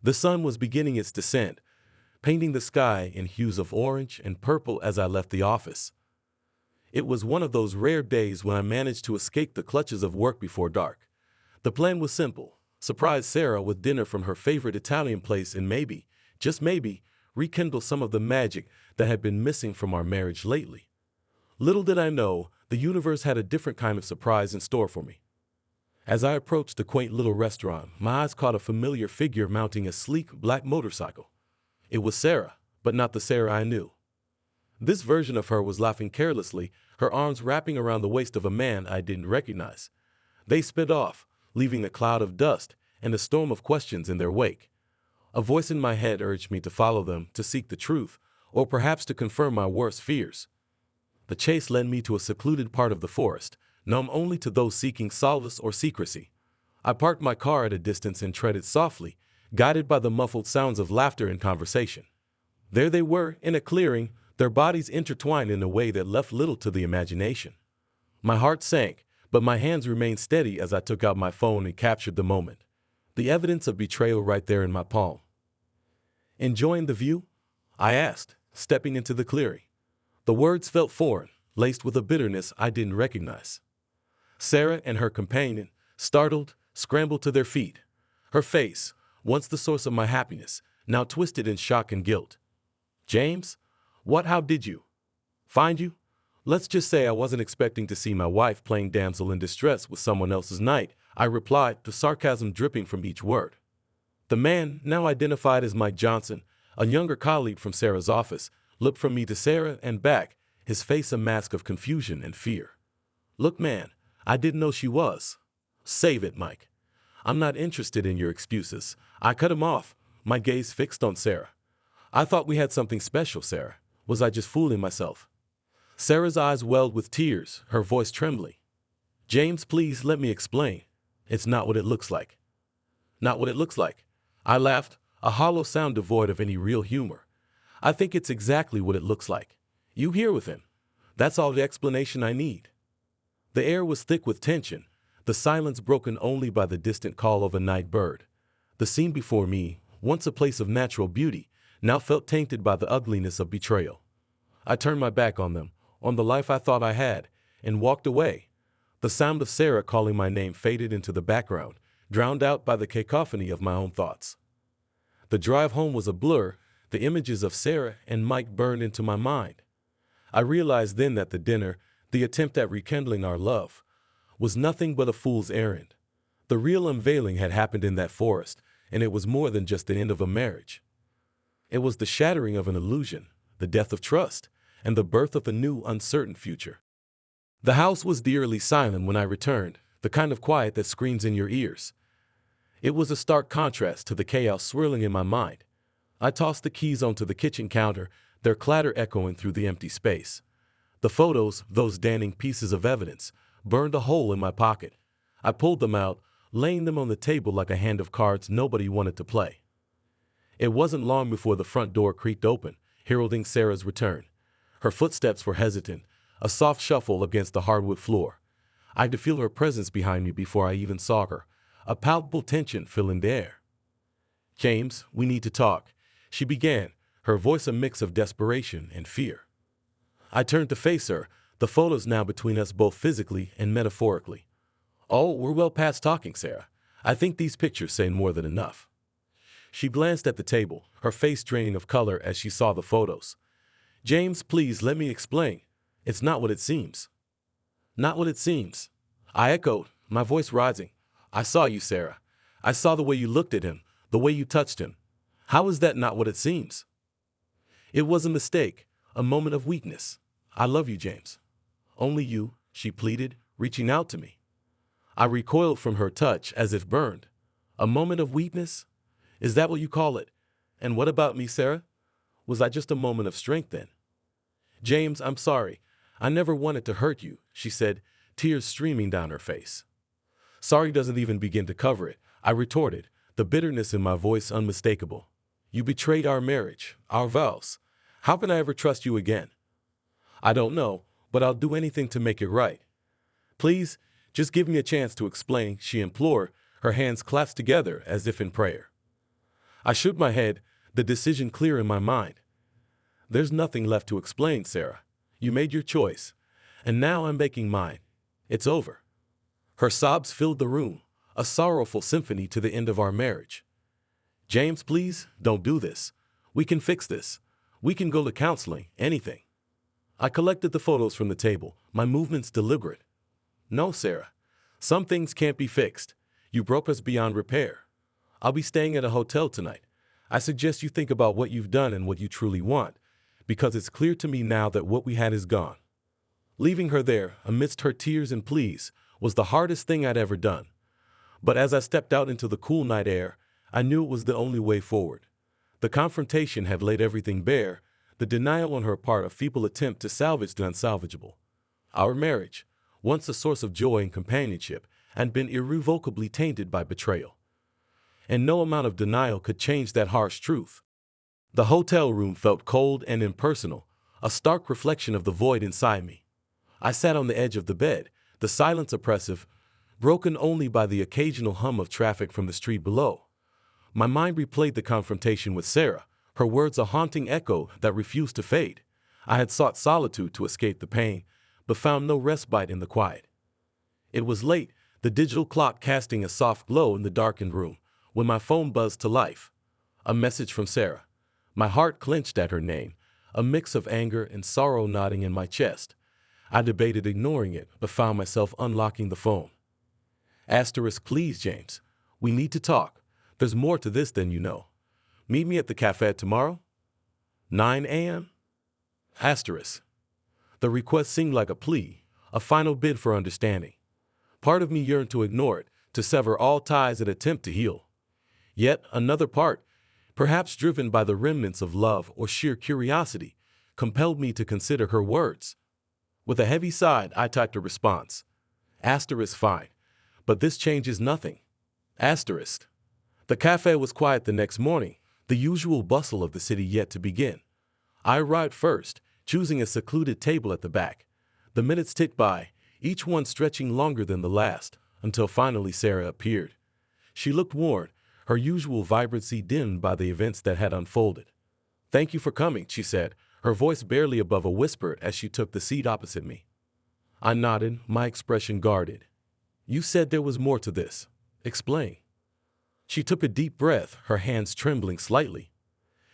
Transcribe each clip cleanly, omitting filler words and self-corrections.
The sun was beginning its descent, painting the sky in hues of orange and purple as I left the office. It was one of those rare days when I managed to escape the clutches of work before dark. The plan was simple: surprise Sarah with dinner from her favorite Italian place and maybe, just maybe, rekindle some of the magic that had been missing from our marriage lately. Little did I know, the universe had a different kind of surprise in store for me. As I approached the quaint little restaurant, my eyes caught a familiar figure mounting a sleek black motorcycle. It was Sarah, but not the Sarah I knew. This version of her was laughing carelessly, her arms wrapping around the waist of a man I didn't recognize. They sped off, leaving a cloud of dust and a storm of questions in their wake. A voice in my head urged me to follow them, to seek the truth, or perhaps to confirm my worst fears. The chase led me to a secluded part of the forest, known only to those seeking solace or secrecy. I parked my car at a distance and treaded softly, guided by the muffled sounds of laughter and conversation. There they were, in a clearing, their bodies intertwined in a way that left little to the imagination. My heart sank, but my hands remained steady as I took out my phone and captured the moment. The evidence of betrayal right there in my palm. "Enjoying the view?" I asked, stepping into the clearing. The words felt foreign, laced with a bitterness I didn't recognize. Sarah and her companion, startled, scrambled to their feet. Her face, once the source of my happiness, now twisted in shock and guilt. "James? What? How did you find you?" "Let's just say I wasn't expecting to see my wife playing damsel in distress with someone else's knight," I replied, the sarcasm dripping from each word. The man, now identified as Mike Johnson, a younger colleague from Sarah's office, looked from me to Sarah and back, his face a mask of confusion and fear. "Look, man, I didn't know she was." "Save it, Mike. I'm not interested in your excuses." I cut him off, my gaze fixed on Sarah. "I thought we had something special, Sarah. Was I just fooling myself?" Sarah's eyes welled with tears, her voice trembling. "James, please let me explain. It's not what it looks like." "Not what it looks like?" I laughed, a hollow sound devoid of any real humor. "I think it's exactly what it looks like. You here with him. That's all the explanation I need." The air was thick with tension, the silence broken only by the distant call of a night bird. The scene before me, once a place of natural beauty, now felt tainted by the ugliness of betrayal. I turned my back on them, on the life I thought I had, and walked away. The sound of Sarah calling my name faded into the background, drowned out by the cacophony of my own thoughts. The drive home was a blur, the images of Sarah and Mike burned into my mind. I realized then that the dinner, the attempt at rekindling our love, was nothing but a fool's errand. The real unveiling had happened in that forest, and it was more than just the end of a marriage. It was the shattering of an illusion, the death of trust, and the birth of a new, uncertain future. The house was eerily silent when I returned, the kind of quiet that screams in your ears. It was a stark contrast to the chaos swirling in my mind. I tossed the keys onto the kitchen counter, their clatter echoing through the empty space. The photos, those damning pieces of evidence, burned a hole in my pocket. I pulled them out, laying them on the table like a hand of cards nobody wanted to play. It wasn't long before the front door creaked open, heralding Sarah's return. Her footsteps were hesitant, a soft shuffle against the hardwood floor. I could feel her presence behind me before I even saw her, a palpable tension filling the air. "James, we need to talk," she began, her voice a mix of desperation and fear. I turned to face her, the photos now between us both physically and metaphorically. "Oh, we're well past talking, Sarah. I think these pictures say more than enough." She glanced at the table, her face draining of color as she saw the photos. "James, please let me explain. It's not what it seems." "Not what it seems?" I echoed, my voice rising. "I saw you, Sarah. I saw the way you looked at him, the way you touched him. How is that not what it seems?" "It was a mistake, a moment of weakness. I love you, James." "Only you," she pleaded, reaching out to me. I recoiled from her touch as if burned. "A moment of weakness? Is that what you call it? And what about me, Sarah? Was I just a moment of strength then?" "James, I'm sorry. I never wanted to hurt you," she said, tears streaming down her face. "Sorry doesn't even begin to cover it," I retorted, the bitterness in my voice unmistakable. "You betrayed our marriage, our vows. How can I ever trust you again?" "I don't know, but I'll do anything to make it right. Please, just give me a chance to explain," she implored, her hands clasped together as if in prayer. I shook my head, the decision clear in my mind. There's nothing left to explain, Sarah. You made your choice, and now I'm making mine. It's over. Her sobs filled the room, a sorrowful symphony to the end of our marriage. James, please, don't do this. We can fix this. We can go to counseling, anything. I collected the photos from the table, my movements deliberate. No, Sarah. Some things can't be fixed. You broke us beyond repair. I'll be staying at a hotel tonight. I suggest you think about what you've done and what you truly want, because it's clear to me now that what we had is gone. Leaving her there, amidst her tears and pleas, was the hardest thing I'd ever done. But as I stepped out into the cool night air, I knew it was the only way forward. The confrontation had laid everything bare, the denial on her part a feeble attempt to salvage the unsalvageable. Our marriage, once a source of joy and companionship, had been irrevocably tainted by betrayal. And no amount of denial could change that harsh truth. The hotel room felt cold and impersonal, a stark reflection of the void inside me. I sat on the edge of the bed, the silence oppressive, broken only by the occasional hum of traffic from the street below. My mind replayed the confrontation with Sarah, her words a haunting echo that refused to fade. I had sought solitude to escape the pain, but found no respite in the quiet. It was late, the digital clock casting a soft glow in the darkened room, when my phone buzzed to life. A message from Sarah. My heart clenched at her name, a mix of anger and sorrow knotting in my chest. I debated ignoring it, but found myself unlocking the phone. Asterisk, please, James. We need to talk. There's more to this than you know. Meet me at the cafe tomorrow? 9 a.m.? Asterisk. The request seemed like a plea, a final bid for understanding. Part of me yearned to ignore it, to sever all ties and attempt to heal. Yet another part, perhaps driven by the remnants of love or sheer curiosity, compelled me to consider her words. With a heavy sigh, I typed a response. Asterisk, fine, but this changes nothing. Asterisk. The cafe was quiet the next morning, the usual bustle of the city yet to begin. I arrived first, choosing a secluded table at the back. The minutes ticked by, each one stretching longer than the last, until finally Sarah appeared. She looked worn, her usual vibrancy dimmed by the events that had unfolded. Thank you for coming, she said, her voice barely above a whisper as she took the seat opposite me. I nodded, my expression guarded. You said there was more to this. Explain. She took a deep breath, her hands trembling slightly.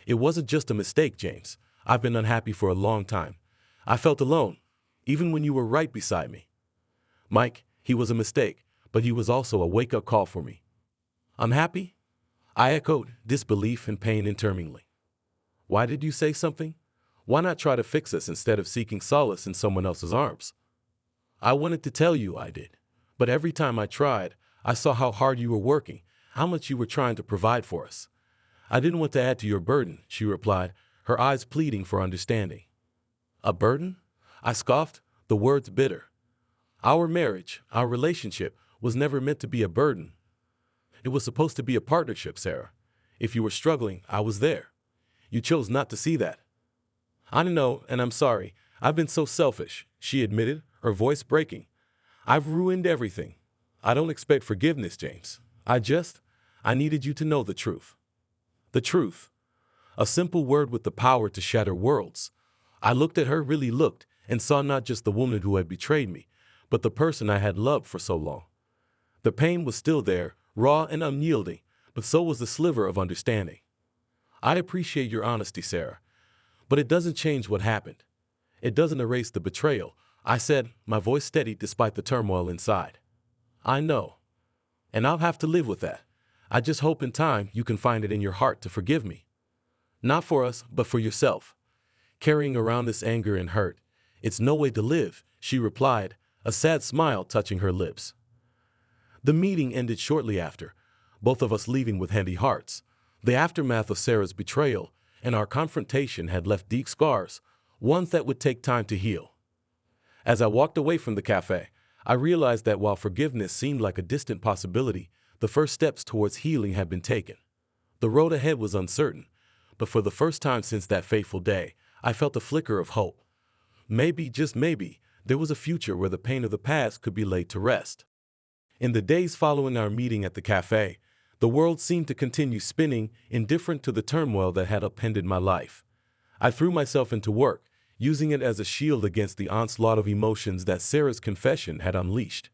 It wasn't just a mistake, James. I've been unhappy for a long time. I felt alone, even when you were right beside me. Mike, he was a mistake, but he was also a wake-up call for me. Unhappy? I echoed, disbelief and pain interminglingly. Why did you say something? Why not try to fix us instead of seeking solace in someone else's arms? I wanted to tell you I did, but every time I tried, I saw how hard you were working, how much you were trying to provide for us. I didn't want to add to your burden, she replied, her eyes pleading for understanding. A burden? I scoffed, the words bitter. Our marriage, our relationship, was never meant to be a burden. It was supposed to be a partnership, Sarah. If you were struggling, I was there. You chose not to see that. I know, and I'm sorry. I've been so selfish, she admitted, her voice breaking. I've ruined everything. I don't expect forgiveness, James. I needed you to know the truth. The truth. A simple word with the power to shatter worlds. I looked at her, really looked, and saw not just the woman who had betrayed me, but the person I had loved for so long. The pain was still there, raw and unyielding, but so was the sliver of understanding. I appreciate your honesty, Sarah, but it doesn't change what happened. It doesn't erase the betrayal, I said, my voice steady despite the turmoil inside. I know, and I'll have to live with that. I just hope in time you can find it in your heart to forgive me. Not for us, but for yourself. Carrying around this anger and hurt, it's no way to live, she replied, a sad smile touching her lips. The meeting ended shortly after, both of us leaving with heavy hearts. The aftermath of Sarah's betrayal and our confrontation had left deep scars, ones that would take time to heal. As I walked away from the cafe, I realized that while forgiveness seemed like a distant possibility, the first steps towards healing had been taken. The road ahead was uncertain, but for the first time since that fateful day, I felt a flicker of hope. Maybe, just maybe, there was a future where the pain of the past could be laid to rest. In the days following our meeting at the cafe, The world seemed to continue spinning, indifferent to the turmoil that had upended my life. I threw myself into work, using it as a shield against the onslaught of emotions that Sarah's confession had unleashed.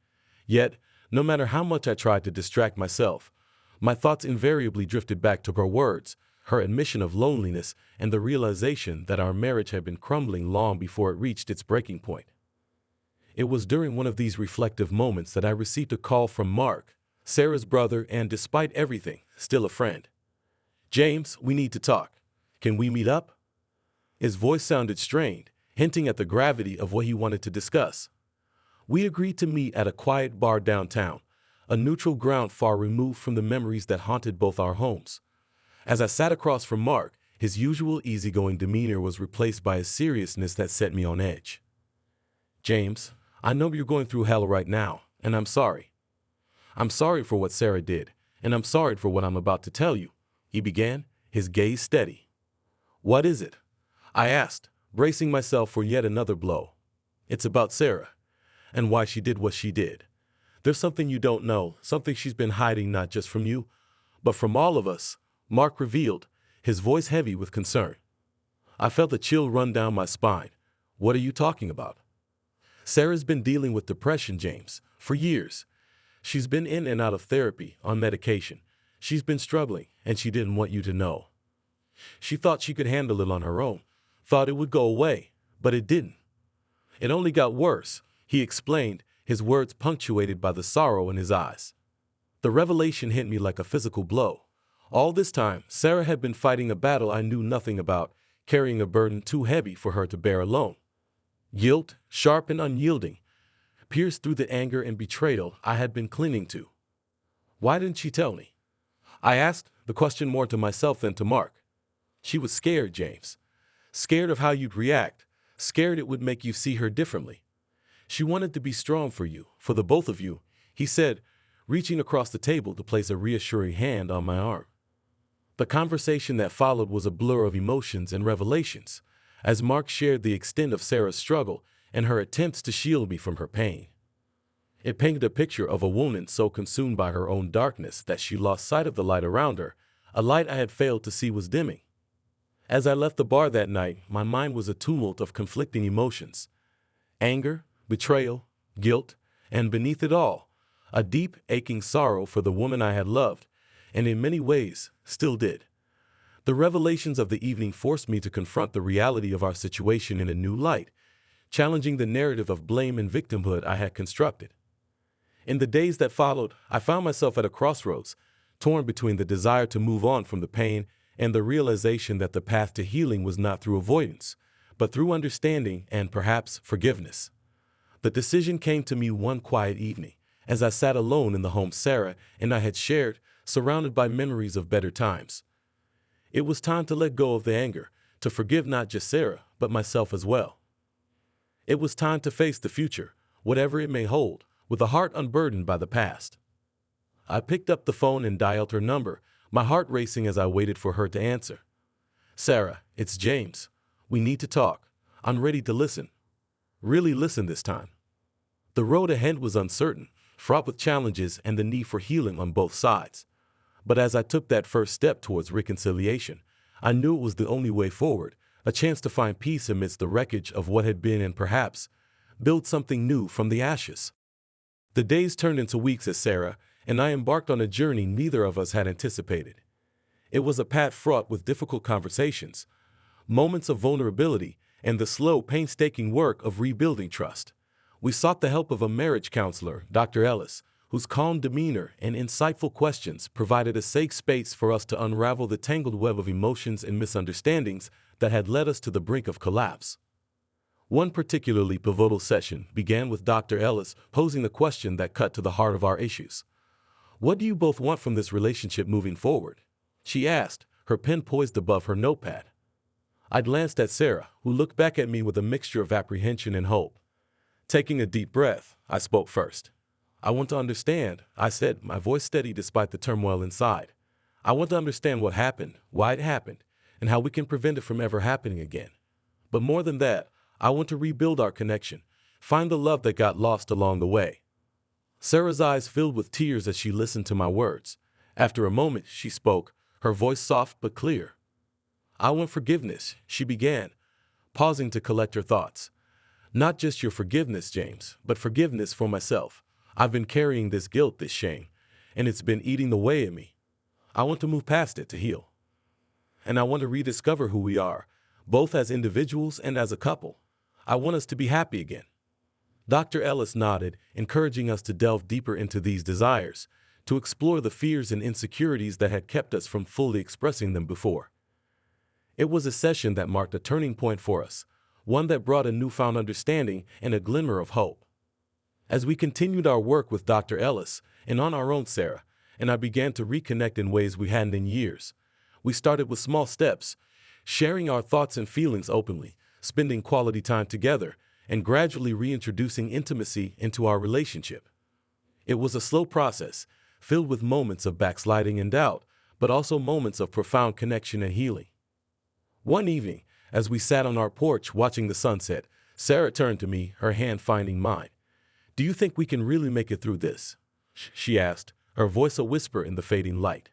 Yet, no matter how much I tried to distract myself, my thoughts invariably drifted back to her words, her admission of loneliness, and the realization that our marriage had been crumbling long before it reached its breaking point. It was during one of these reflective moments that I received a call from Mark, Sarah's brother and, despite everything, still a friend. "James, we need to talk. Can we meet up?" His voice sounded strained, hinting at the gravity of what he wanted to discuss. We agreed to meet at a quiet bar downtown, a neutral ground far removed from the memories that haunted both our homes. As I sat across from Mark, his usual easygoing demeanor was replaced by a seriousness that set me on edge. "James, I know you're going through hell right now, and I'm sorry. I'm sorry for what Sarah did, and I'm sorry for what I'm about to tell you," he began, his gaze steady. "What is it?" I asked, bracing myself for yet another blow. "It's about Sarah, and why she did what she did. There's something you don't know, something she's been hiding not just from you, but from all of us," Mark revealed, his voice heavy with concern. I felt a chill run down my spine. "What are you talking about?" "Sarah's been dealing with depression, James, for years. She's been in and out of therapy, on medication. She's been struggling, and she didn't want you to know. She thought she could handle it on her own, thought it would go away, but it didn't. It only got worse," he explained, his words punctuated by the sorrow in his eyes. The revelation hit me like a physical blow. All this time, Sarah had been fighting a battle I knew nothing about, carrying a burden too heavy for her to bear alone. Guilt, sharp and unyielding, pierced through the anger and betrayal I had been clinging to. "Why didn't she tell me?" I asked, the question more to myself than to Mark. "She was scared, James. Scared of how you'd react, scared it would make you see her differently. She wanted to be strong for you, for the both of you," he said, reaching across the table to place a reassuring hand on my arm. The conversation that followed was a blur of emotions and revelations, as Mark shared the extent of Sarah's struggle and her attempts to shield me from her pain. It painted a picture of a woman so consumed by her own darkness that she lost sight of the light around her, a light I had failed to see was dimming. As I left the bar that night, my mind was a tumult of conflicting emotions. Anger, betrayal, guilt, and beneath it all, a deep, aching sorrow for the woman I had loved, and in many ways, still did. The revelations of the evening forced me to confront the reality of our situation in a new light, challenging the narrative of blame and victimhood I had constructed. In the days that followed, I found myself at a crossroads, torn between the desire to move on from the pain and the realization that the path to healing was not through avoidance, but through understanding and perhaps forgiveness. The decision came to me one quiet evening, as I sat alone in the home Sarah and I had shared, surrounded by memories of better times. It was time to let go of the anger, to forgive not just Sarah, but myself as well. It was time to face the future, whatever it may hold, with a heart unburdened by the past. I picked up the phone and dialed her number, my heart racing as I waited for her to answer. "Sarah, it's James. We need to talk. I'm ready to listen. Really listen this time." The road ahead was uncertain, fraught with challenges and the need for healing on both sides. But as I took that first step towards reconciliation, I knew it was the only way forward, a chance to find peace amidst the wreckage of what had been and perhaps build something new from the ashes. The days turned into weeks as Sarah and I embarked on a journey neither of us had anticipated. It was a path fraught with difficult conversations, moments of vulnerability, and the slow, painstaking work of rebuilding trust. We sought the help of a marriage counselor, Dr. Ellis, whose calm demeanor and insightful questions provided a safe space for us to unravel the tangled web of emotions and misunderstandings that had led us to the brink of collapse. One particularly pivotal session began with Dr. Ellis posing the question that cut to the heart of our issues. "What do you both want from this relationship moving forward?" she asked, her pen poised above her notepad. I glanced at Sarah, who looked back at me with a mixture of apprehension and hope. Taking a deep breath, I spoke first. "I want to understand," I said, my voice steady despite the turmoil inside. "I want to understand what happened, why it happened, and how we can prevent it from ever happening again. But more than that, I want to rebuild our connection, find the love that got lost along the way." Sarah's eyes filled with tears as she listened to my words, After a moment, she spoke, her voice soft but clear. I want forgiveness, she began, pausing to collect her thoughts. Not just your forgiveness, James, but forgiveness for myself. I've been carrying this guilt, this shame, and it's been eating away at me. I want to move past it, to heal. And I want to rediscover who we are, both as individuals and as a couple. I want us to be happy again. Dr. Ellis nodded, encouraging us to delve deeper into these desires, to explore the fears and insecurities that had kept us from fully expressing them before. It was a session that marked a turning point for us, one that brought a newfound understanding and a glimmer of hope. As we continued our work with Dr. Ellis, and on our own, Sarah and I began to reconnect in ways we hadn't in years. We started with small steps, sharing our thoughts and feelings openly, spending quality time together, and gradually reintroducing intimacy into our relationship. It was a slow process, filled with moments of backsliding and doubt, but also moments of profound connection and healing. One evening, as we sat on our porch watching the sunset, Sarah turned to me, her hand finding mine. "Do you think we can really make it through this?" she asked, her voice a whisper in the fading light.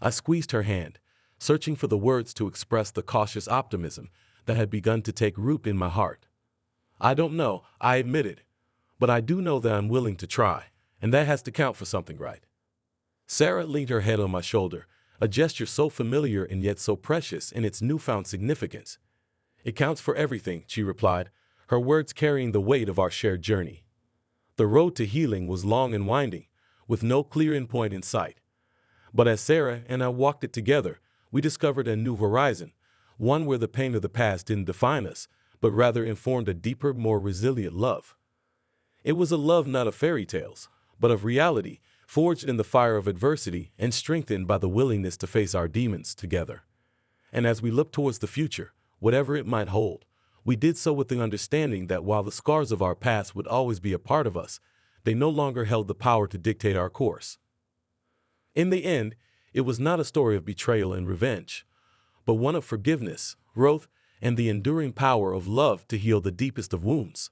I squeezed her hand, searching for the words to express the cautious optimism that had begun to take root in my heart. "I don't know," I admitted, "but I do know that I'm willing to try, and that has to count for something, right?" Sarah leaned her head on my shoulder, a gesture so familiar and yet so precious in its newfound significance. "It counts for everything," she replied, her words carrying the weight of our shared journey. The road to healing was long and winding, with no clear endpoint in sight. But as Sarah and I walked it together, we discovered a new horizon, one where the pain of the past didn't define us, but rather informed a deeper, more resilient love. It was a love not of fairy tales, but of reality, forged in the fire of adversity and strengthened by the willingness to face our demons together. And as we looked towards the future, whatever it might hold, we did so with the understanding that while the scars of our past would always be a part of us, they no longer held the power to dictate our course. In the end, it was not a story of betrayal and revenge, but one of forgiveness, growth, and the enduring power of love to heal the deepest of wounds.